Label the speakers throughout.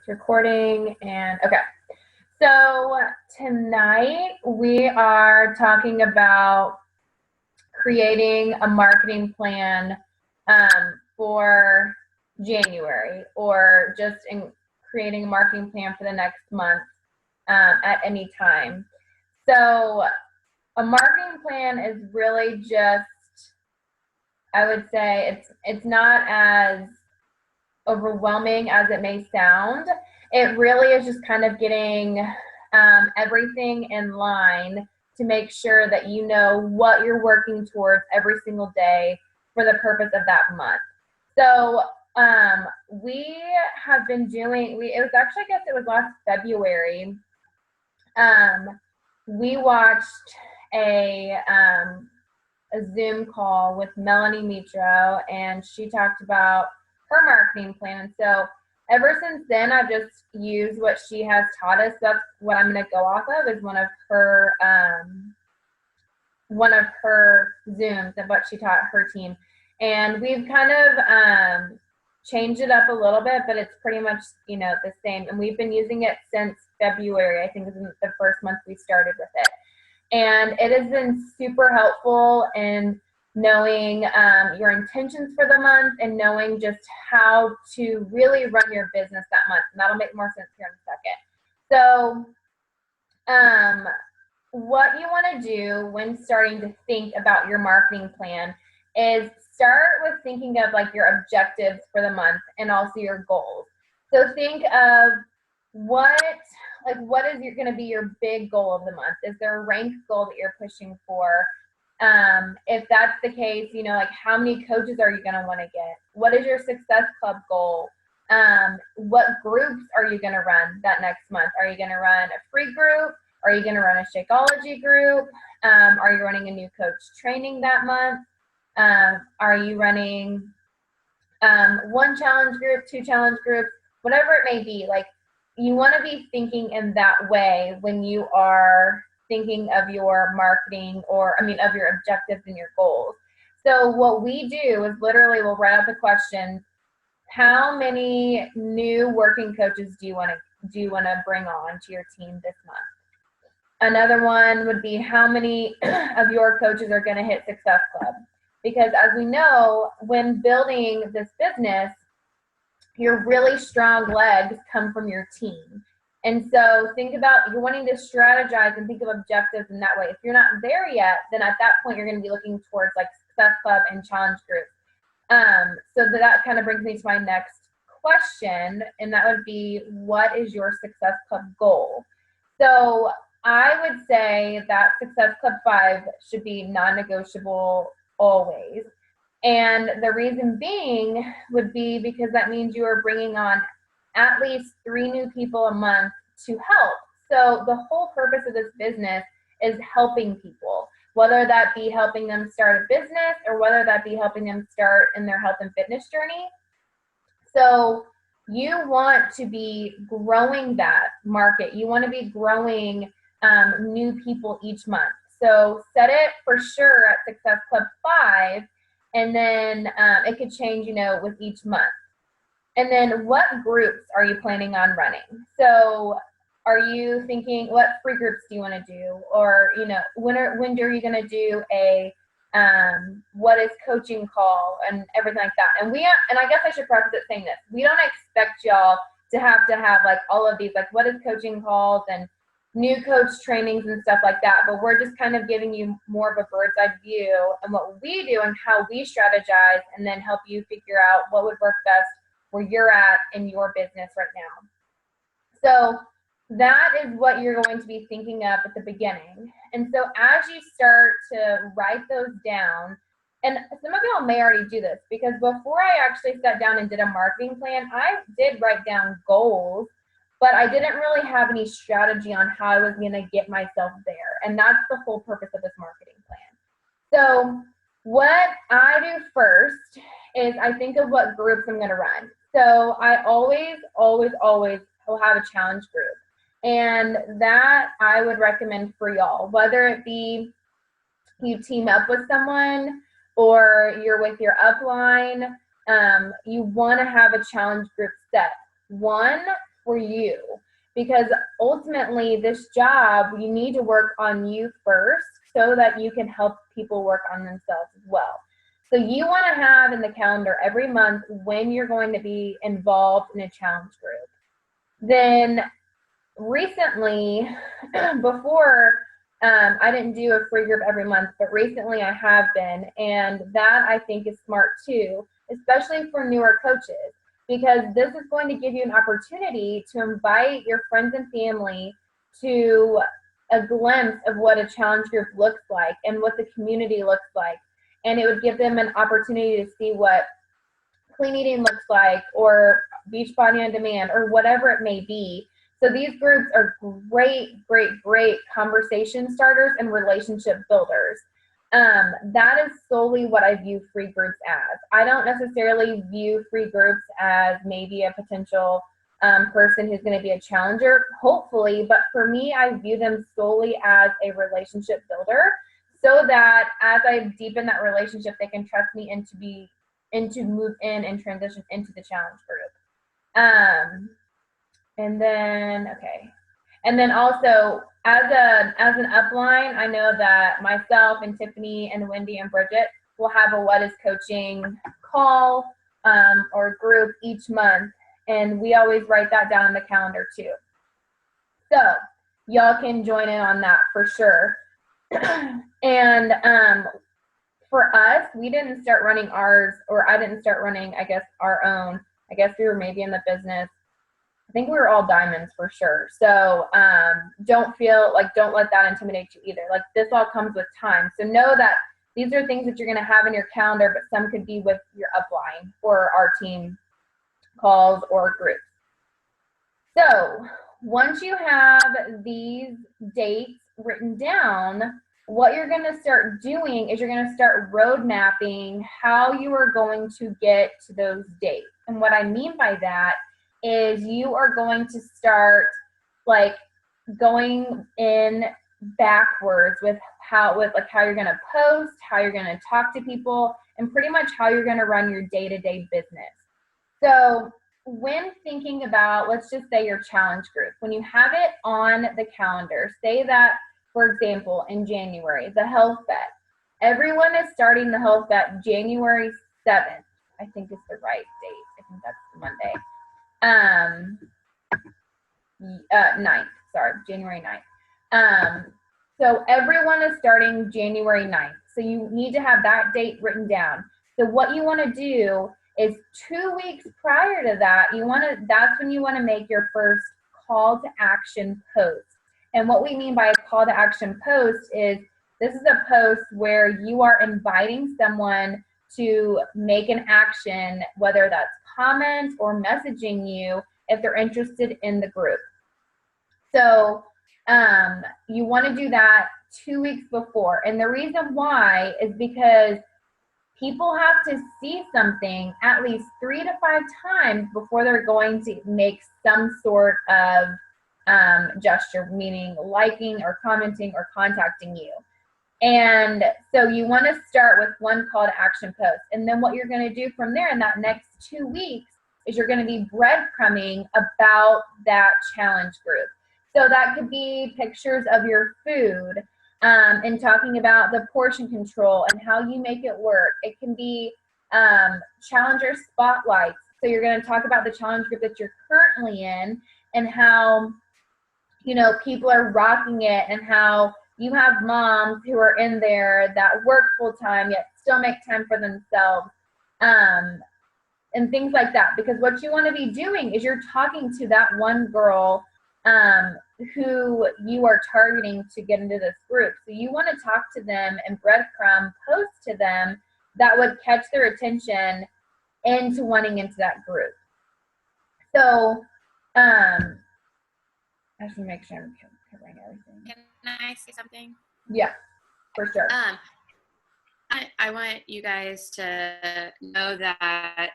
Speaker 1: It's recording and okay. So tonight we are talking about creating a marketing plan for January, or just in creating a marketing plan for the next month at any time. So a marketing plan is really just, I would say it's not as overwhelming as it may sound. It really is just kind of getting everything in line to make sure that you know what you're working towards every single day for the purpose of that month. So we have been doing, it was actually, I guess it was last February, we watched a Zoom call with Melanie Mitro, and she talked about her marketing plan. And so ever since then, I've just used what she has taught us. That's what I'm going to go off of, is one of her Zooms of what she taught her team. And we've kind of changed it up a little bit, but it's pretty much, the same. And we've been using it since February. I think is the first month we started with it. And it has been super helpful in knowing your intentions for the month and knowing just how to really run your business that month. And that'll make more sense here in a second. So what you want to do when starting to think about your marketing plan is start with thinking of like your objectives for the month and also your goals. So think of what is going to be your big goal of the month? Is there a rank goal that you're pushing for? If that's the case, like how many coaches are you going to want to get? What is your Success Club goal? What groups are you going to run that next month? Are you going to run a free group? Are you going to run a Shakeology group? Are you running a new coach training that month? Are you running one challenge group, two challenge groups, whatever it may be? Like, you want to be thinking in that way when you are thinking of your marketing, of your objectives and your goals. So what we do is literally we'll write out the question: how many new working coaches do you want to bring on to your team this month? Another one would be, how many of your coaches are going to hit Success Club? Because as we know, when building this business, your really strong legs come from your team. And so think about, you're wanting to strategize and think of objectives in that way. If you're not there yet, then at that point you're going to be looking towards like Success Club and challenge group. So that kind of brings me to my next question, and that would be, what is your Success Club goal? So I would say that Success Club 5 should be non-negotiable always. And the reason being would be because that means you are bringing on at least 3 new people a month to help. So the whole purpose of this business is helping people, whether that be helping them start a business or whether that be helping them start in their health and fitness journey. So you want to be growing that market. You want to be growing new people each month. So set it for sure at Success Club 5. And then it could change, with each month. And then what groups are you planning on running? So are you thinking, what free groups do you want to do? Or, when are you going to do a what is coaching call and everything like that? And I guess I should preface it saying this: we don't expect y'all to have like all of these, like what is coaching calls and new coach trainings and stuff like that, but we're just kind of giving you more of a bird's eye view and what we do and how we strategize, and then help you figure out what would work best where you're at in your business right now. So that is what you're going to be thinking of at the beginning. And so as you start to write those down, and some of y'all may already do this, because before I actually sat down and did a marketing plan, I did write down goals, but I didn't really have any strategy on how I was going to get myself there. And that's the whole purpose of this marketing plan. So what I do first is I think of what groups I'm going to run. So I always will have a challenge group. And that I would recommend for y'all, whether it be you team up with someone or you're with your upline, you want to have a challenge group set. One, for you, because ultimately this job, you need to work on you first so that you can help people work on themselves as well. So you want to have in the calendar every month when you're going to be involved in a challenge group. Then recently, before, I didn't do a free group every month, but recently I have been, and that I think is smart too, especially for newer coaches, because this is going to give you an opportunity to invite your friends and family to a glimpse of what a challenge group looks like and what the community looks like. And it would give them an opportunity to see what clean eating looks like, or Beachbody on Demand, or whatever it may be. So these groups are great conversation starters and relationship builders. That is solely what I view free groups as. I don't necessarily view free groups as maybe a potential person who's going to be a challenger, hopefully, but for me, I view them solely as a relationship builder, so that as I deepen that relationship, they can trust me and to move in and transition into the challenge group. And then also as an upline, I know that myself and Tiffany and Wendy and Bridget will have a What is Coaching call or group each month, and we always write that down in the calendar too. So y'all can join in on that for sure. And for us, we didn't start running ours, or I didn't start running, I guess, our own. I guess we were maybe in the business. I think we were all diamonds for sure. So don't let that intimidate you either. Like, this all comes with time. So know that these are things that you're going to have in your calendar, but some could be with your upline or our team calls or groups. So once you have these dates written down, what you're going to start doing is you're going to start road mapping how you are going to get to those dates. And what I mean by that is you are going to start like going in backwards with how you're going to post, how you're going to talk to people, and pretty much how you're going to run your day-to-day business. So when thinking about, let's just say your challenge group, when you have it on the calendar, say that, for example, in January, the Health Bet. Everyone is starting the Health Bet January 7th. I think is the right date. I think that's the Monday. 9th, sorry, January 9th. So everyone is starting January 9th. So you need to have that date written down. So what you want to do is 2 weeks prior to that, that's when you want to make your first call to action post. And what we mean by a call to action post is, this is a post where you are inviting someone to make an action, whether that's comments or messaging you if they're interested in the group. So you want to do that 2 weeks before. And the reason why is because people have to see something at least 3 to 5 times before they're going to make some sort of gesture, meaning liking or commenting or contacting you. And so you want to start with one call to action post. And then what you're going to do from there in that next 2 weeks is you're going to be breadcrumbing about that challenge group. So that could be pictures of your food and talking about the portion control and how you make it work. It can be challenger spotlights. So you're going to talk about the challenge group that you're currently in and how, people are rocking it, and how you have moms who are in there that work full time yet still make time for themselves, and things like that. Because what you want to be doing is you're talking to that one girl who you are targeting to get into this group. So you want to talk to them and breadcrumb post to them that would catch their attention into wanting into that group. So I should make sure I'm covering everything.
Speaker 2: Can I say something?
Speaker 1: Yeah, for sure.
Speaker 2: I want you guys to know that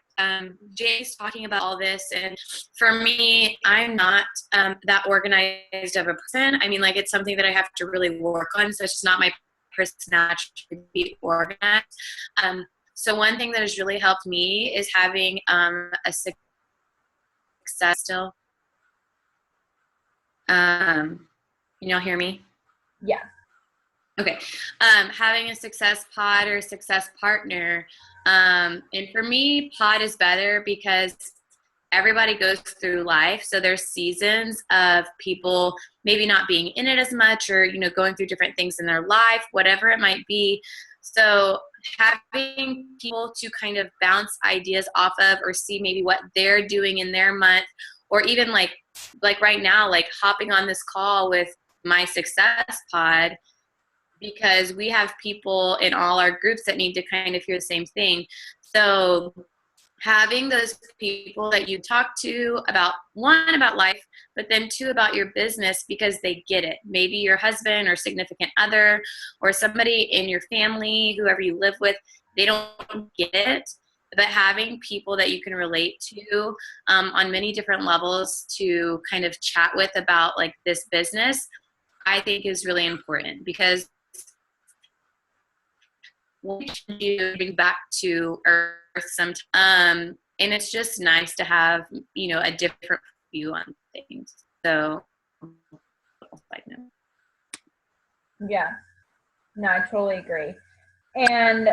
Speaker 2: Jay's talking about all this, and for me, I'm not that organized of a person. I mean, it's something that I have to really work on, so it's just not my personality to be organized. So one thing that has really helped me is having a success still. Can y'all hear me?
Speaker 1: Yeah.
Speaker 2: Okay. Having a success pod or success partner. And for me, pod is better because everybody goes through life. So there's seasons of people maybe not being in it as much, or, going through different things in their life, whatever it might be. So having people to kind of bounce ideas off of, or see maybe what they're doing in their month, or even like right now, like hopping on this call with my success pod, because we have people in all our groups that need to kind of hear the same thing. So having those people that you talk to about, one, about life, but then two, about your business, because they get it. Maybe your husband or significant other or somebody in your family, whoever you live with, they don't get it. But having people that you can relate to on many different levels to kind of chat with about like this business, I think is really important, because we should do bring back to earth sometime. And it's just nice to have, a different view on things. So,
Speaker 1: Yeah. No, I totally agree. And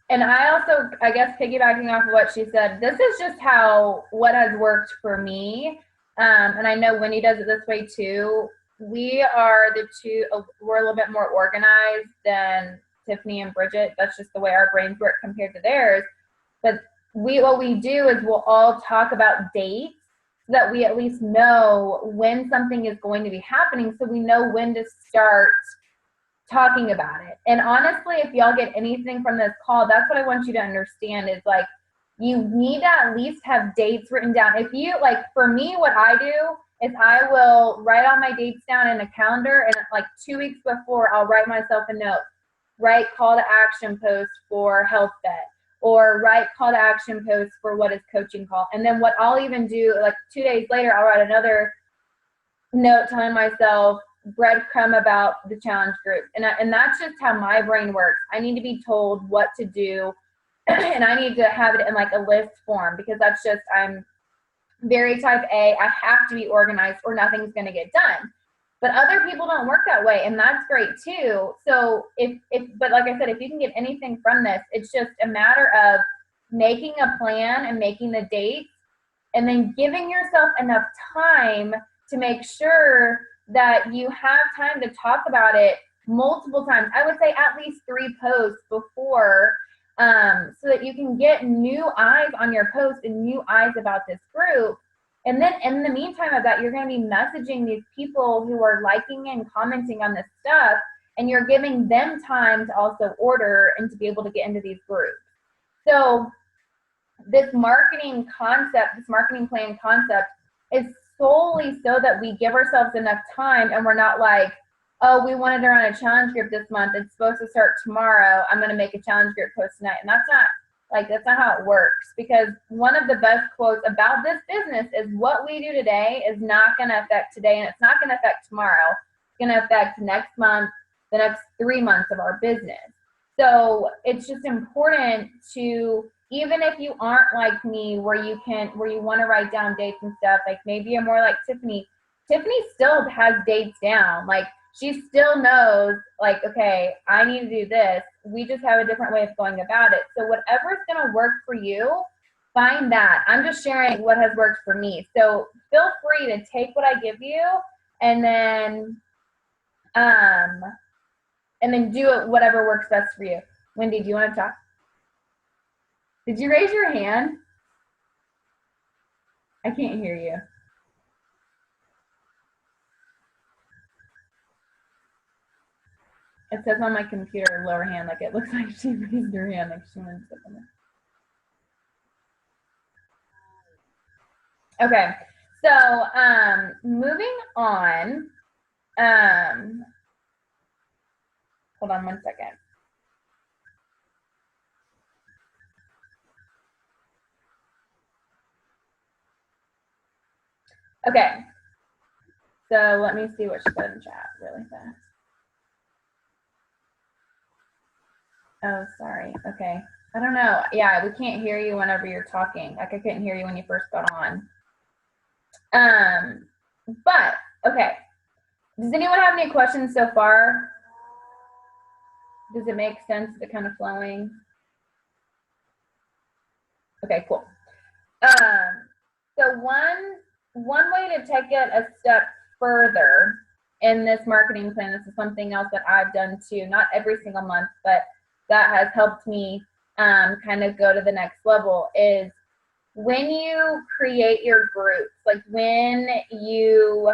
Speaker 1: I also, I guess, piggybacking off of what she said, this is just what has worked for me. And I know Wendy does it this way too. We're a little bit more organized than Tiffany and Bridget. That's just the way our brains work compared to theirs. But what we do is we'll all talk about dates so that we at least know when something is going to be happening, so we know when to start talking about it. And honestly, if y'all get anything from this call, that's what I want you to understand is like, you need to at least have dates written down. If you, like, for me, what I do is I will write all my dates down in a calendar, and like 2 weeks before, I'll write myself a note, write call to action post for Health Bet, or write call to action post for what is coaching call. And then what I'll even do, like 2 days later, I'll write another note telling myself breadcrumb about the challenge group. And that's just how my brain works. I need to be told what to do and I need to have it in like a list form, because that's just, I'm very type A. I have to be organized or nothing's going to get done. But other people don't work that way, and that's great too. So but like I said, if you can get anything from this, it's just a matter of making a plan and making the dates, and then giving yourself enough time to make sure that you have time to talk about it multiple times. I would say at least 3 posts before, so that you can get new eyes on your post and new eyes about this group. And then in the meantime of that, you're going to be messaging these people who are liking and commenting on this stuff, and you're giving them time to also order and to be able to get into these groups. So this marketing plan concept is solely so that we give ourselves enough time, and we're not like, oh, we wanted to run a challenge group this month, it's supposed to start tomorrow, I'm going to make a challenge group post tonight. And that's not how it works, because one of the best quotes about this business is, what we do today is not going to affect today, and it's not going to affect tomorrow. It's going to affect next month, the next 3 months of our business. So it's just important to, even if you aren't like me, where you want to write down dates and stuff, like maybe you're more like Tiffany. Tiffany still has dates down. Like, she still knows, like, okay, I need to do this. We just have a different way of going about it. So whatever's going to work for you, find that. I'm just sharing what has worked for me. So feel free to take what I give you, and then do it whatever works best for you. Wendy, do you want to talk? Did you raise your hand? I can't hear you. It says on my computer lower hand, like it looks like she raised her hand, like she wanted to say something. Okay, so moving on. Hold on 1 second. Okay, so let me see what she said in chat really fast. Oh, sorry. Okay. I don't know. Yeah, we can't hear you whenever you're talking. Like, I couldn't hear you when you first got on. But okay. Does anyone have any questions so far? Does it make sense? Is it kind of flowing? Okay, cool. So one way to take it a step further in this marketing plan, this is something else that I've done too, not every single month, but that has helped me kind of go to the next level, is when you create your groups, like when you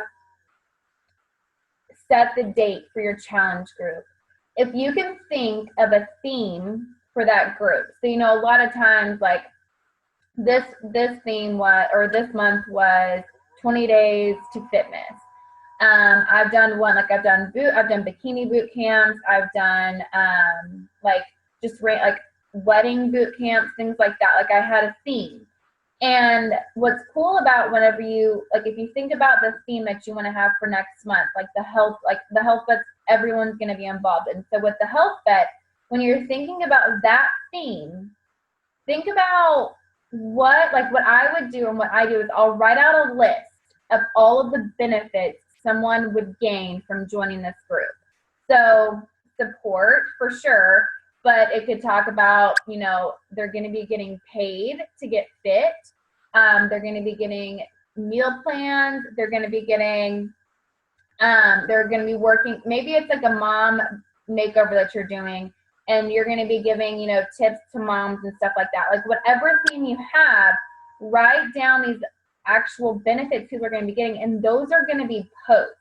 Speaker 1: set the date for your challenge group, if you can think of a theme for that group. So, you know, a lot of times, like this theme was, or this month was 20 days to fitness. I've done one, like I've done bikini boot camps. I've done like like wedding boot camps, things like that. Like I had a theme. And what's cool about whenever you, like if you think about the theme that you want to have for next month, like the health bets, everyone's going to be involved. And so with the health bet, when you're thinking about that theme, think about what I would do, and what I do is I'll write out a list of all of the benefits someone would gain from joining this group. So support for sure, but it could talk about, you know, they're going to be getting paid to get fit. They're going to be getting meal plans. They're going to be getting, they're going to be working. Maybe it's like a mom makeover that you're doing, and you're going to be giving, you know, tips to moms and stuff like that. Like whatever theme you have, write down these actual benefits people are going to be getting, and those are going to be posts.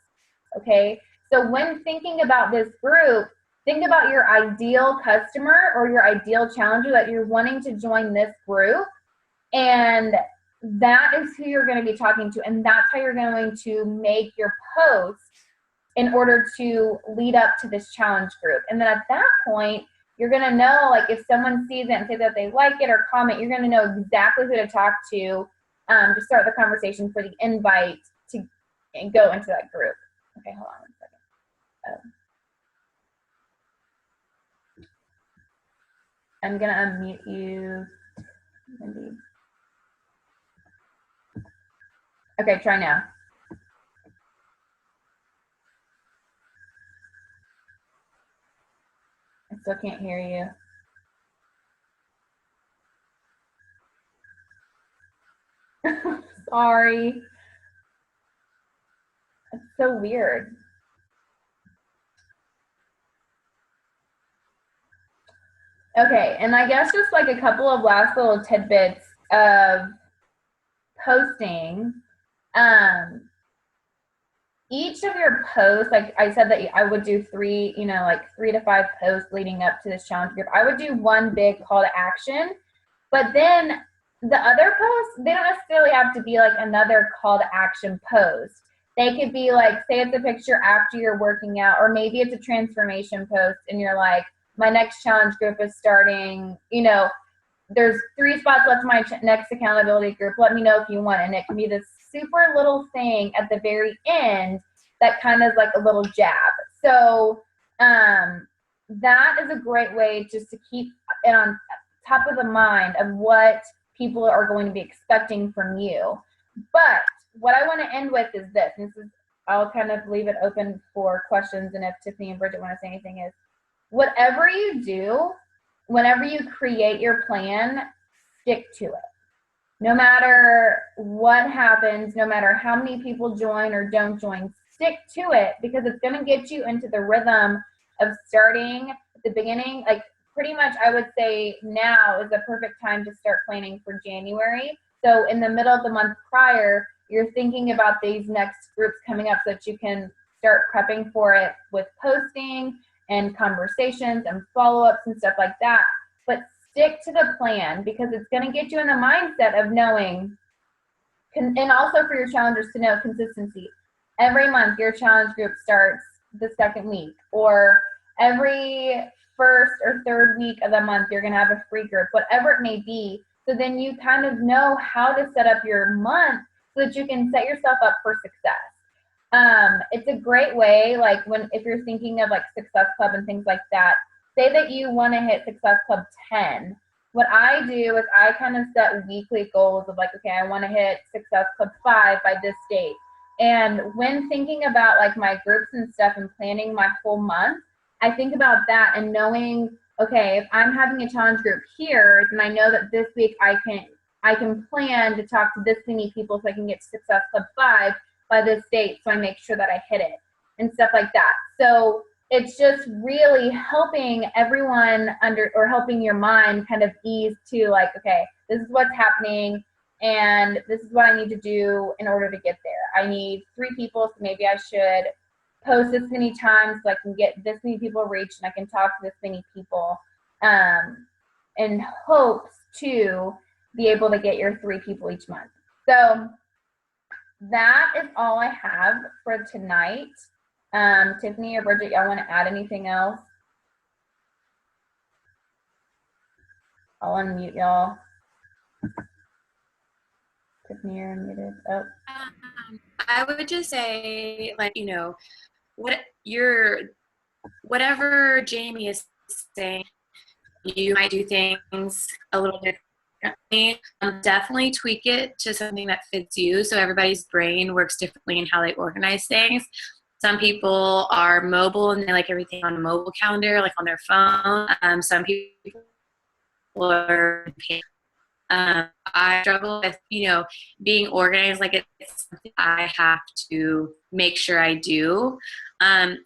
Speaker 1: Okay. So when thinking about this group, think about your ideal customer or your ideal challenger that you're wanting to join this group. And that is who you're going to be talking to. And that's how you're going to make your posts in order to lead up to this challenge group. And then at that point, you're going to know, like if someone sees it and say that they like it or comment, you're going to know exactly who to talk to start the conversation for the invite to go into that group. Okay, hold on 1 second. I'm going to unmute you, Mindy. Okay, try now. I still can't hear you. Sorry. It's so weird. Okay, and I guess just like a couple of last little tidbits of posting. Each of your posts, like I said that I would do 3 to 5 posts leading up to this challenge group. I would do one big call to action, but then the other posts, they don't necessarily have to be like another call to action post. They could be like, say it's a picture after you're working out, or maybe it's a transformation post and you're like, my next challenge group is starting, you know, there's 3 spots left in my next accountability group. Let me know if you want. And it can be this super little thing at the very end that kind of is like a little jab. So that is a great way just to keep it on top of the mind of what people are going to be expecting from you. But what I want to end with is this. And this is, I'll kind of leave it open for questions, and if Tiffany and Bridget want to say anything, is whatever you do, whenever you create your plan, stick to it. No matter what happens, no matter how many people join or don't join, stick to it, because it's going to get you into the rhythm of starting at the beginning. Like pretty much I would say now is the perfect time to start planning for January. So in the middle of the month prior, you're thinking about these next groups coming up so that you can start prepping for it with posting and conversations and follow-ups and stuff like that. But stick to the plan, because it's going to get you in the mindset of knowing, and also for your challengers to know consistency. Every month your challenge group starts the 2nd week, or every 1st or 3rd week of the month you're going to have a free group, whatever it may be. So then you kind of know how to set up your month so that you can set yourself up for success. It's a great way, like if you're thinking of like Success Club and things like that, say that you want to hit Success Club 10. What I do is I kind of set weekly goals of like, okay, I want to hit Success Club 5 by this date. And when thinking about like my groups and stuff and planning my whole month, I think about that and knowing, okay, if I'm having a challenge group here, then I know that this week I can plan to talk to this many people so I can get to Success Club 5 by this date, so I make sure that I hit it and stuff like that. So it's just really helping everyone or helping your mind kind of ease to like, okay, this is what's happening and this is what I need to do in order to get there. I need 3 people, so maybe I should post this many times so I can get this many people reached and I can talk to this many people, in hopes to be able to get your 3 people each month. So that is all I have for tonight. Tiffany or Bridget, y'all want to add anything else? I'll unmute y'all. Tiffany, you're unmuted. Oh.
Speaker 2: I would just say, like, you know, whatever Jamie is saying, you might do things a little differently. Definitely tweak it to something that fits you. So everybody's brain works differently in how they organize things. Some people are mobile and they like everything on a mobile calendar, like on their phone. Some people are I struggle with, you know, being organized. Like it's something I have to make sure I do.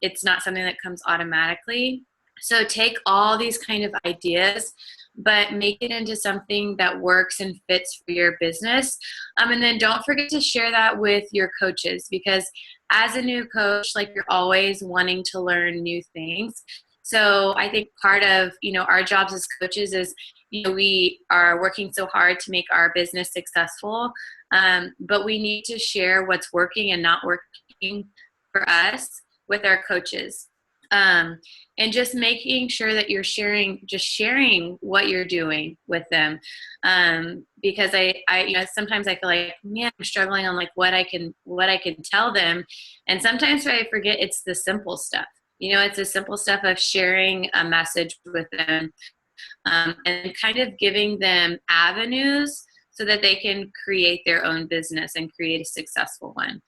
Speaker 2: It's not something that comes automatically. So take all these kind of ideas, but make it into something that works and fits for your business. And then don't forget to share that with your coaches, because as a new coach, like, you're always wanting to learn new things. So I think part of, you know, our jobs as coaches is, you know, we are working so hard to make our business successful, but we need to share what's working and not working for us with our coaches. And just making sure that you're sharing what you're doing with them. Because I, you know, sometimes I feel like, man, I'm struggling on like what I can tell them. And sometimes I forget it's the simple stuff. You know, it's the simple stuff of sharing a message with them, and kind of giving them avenues so that they can create their own business and create a successful one.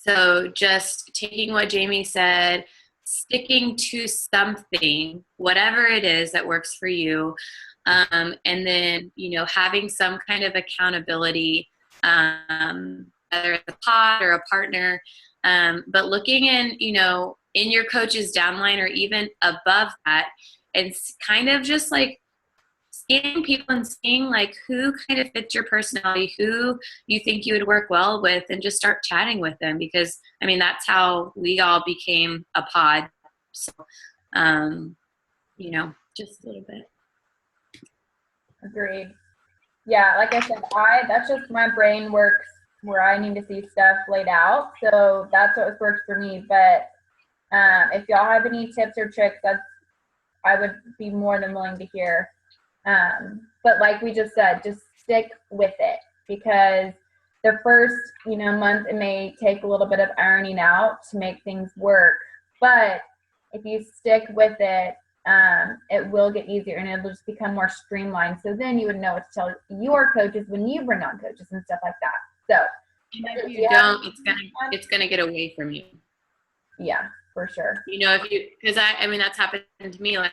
Speaker 2: So just taking what Jamie said, sticking to something, whatever it is that works for you, and then, you know, having some kind of accountability, whether it's a pod or a partner, but looking in, you know, in your coach's downline or even above that, and kind of just like scanning people and seeing like who kind of fits your personality, who you think you would work well with, and just start chatting with them, because I mean, that's how we all became a pod. So, you know, just a little bit.
Speaker 1: Agreed. Yeah, like I said, that's just my brain works where I need to see stuff laid out. So that's what works for me. But if y'all have any tips or tricks, I would be more than willing to hear. But like we just said, just stick with it, because the first, you know, month it may take a little bit of ironing out to make things work. But if you stick with it, it will get easier and it'll just become more streamlined. So then you would know what to tell your coaches when you bring on coaches and stuff like that. So
Speaker 2: if you don't, it's gonna get away from you.
Speaker 1: Yeah, for sure.
Speaker 2: You know, because I mean, that's happened to me. Like,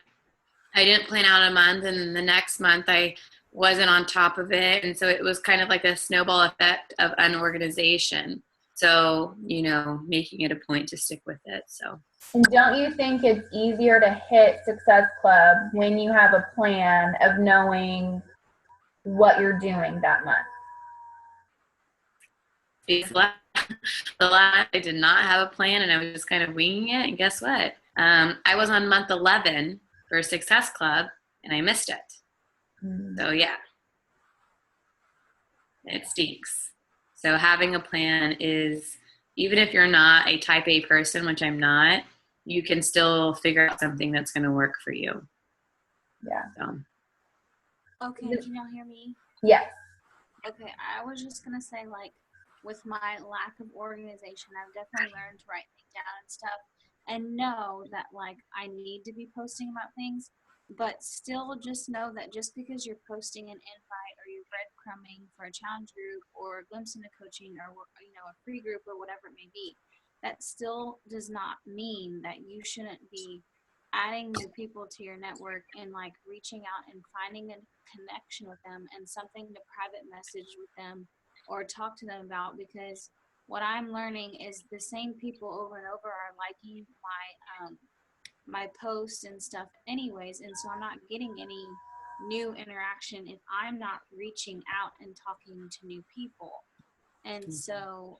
Speaker 2: I didn't plan out a month, and then the next month I wasn't on top of it. And so it was kind of like a snowball effect of unorganization. So, you know, making it a point to stick with it. So.
Speaker 1: And don't you think it's easier to hit Success Club when you have a plan of knowing what you're doing that month?
Speaker 2: Because the last I did not have a plan, and I was just kind of winging it. And guess what? I was on month 11 for Success Club, and I missed it. So yeah, it stinks. So having a plan is, even if you're not a type A person, which I'm not, you can still figure out something that's going to work for you.
Speaker 1: Yeah.
Speaker 2: So.
Speaker 3: Okay, can y'all hear me?
Speaker 1: Yes.
Speaker 3: Okay, I was just gonna say, like, with my lack of organization, I've definitely learned to write things down and stuff, and know that, like, I need to be posting about things, but still just know that just because you're posting an invite or your breadcrumbing for a challenge group or a glimpse into coaching or, you know, a free group or whatever it may be, that still does not mean that you shouldn't be adding new people to your network and like reaching out and finding a connection with them and something to private message with them or talk to them about, because what I'm learning is the same people over and over are liking my posts and stuff anyways, and so I'm not getting any new interaction if I'm not reaching out and talking to new people. And so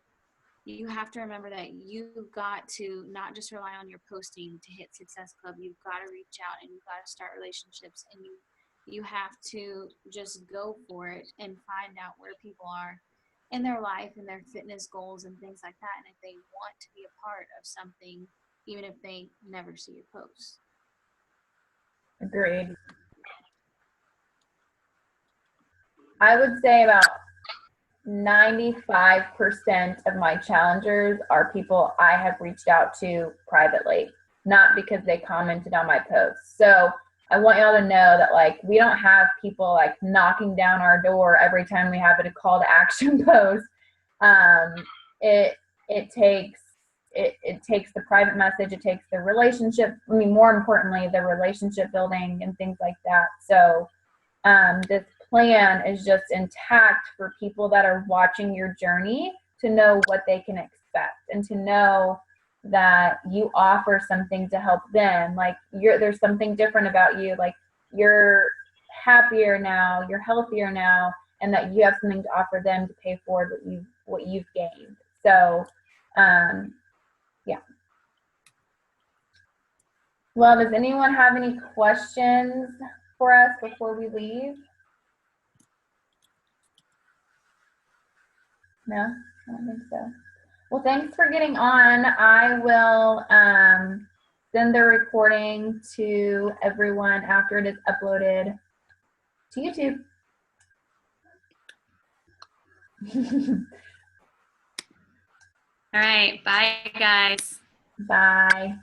Speaker 3: you have to remember that you've got to not just rely on your posting to hit Success Club. You've got to reach out and you've got to start relationships, and you have to just go for it and find out where people are in their life and their fitness goals and things like that, and if they want to be a part of something, even if they never see your posts.
Speaker 1: Agreed. I would say about 95% of my challengers are people I have reached out to privately, not because they commented on my posts. So I want y'all to know that like we don't have people like knocking down our door every time we have a call to action post. It takes the private message, it takes the relationship, I mean, more importantly, the relationship building and things like that. So this plan is just intact for people that are watching your journey to know what they can expect and to know that you offer something to help them. Like there's something different about you. Like you're happier now, you're healthier now, and that you have something to offer them to pay forward what you've gained. So, yeah. Well, does anyone have any questions for us before we leave? No, I don't think so. Well, thanks for getting on. I will send the recording to everyone after it is uploaded to YouTube.
Speaker 2: All right. Bye, guys.
Speaker 1: Bye.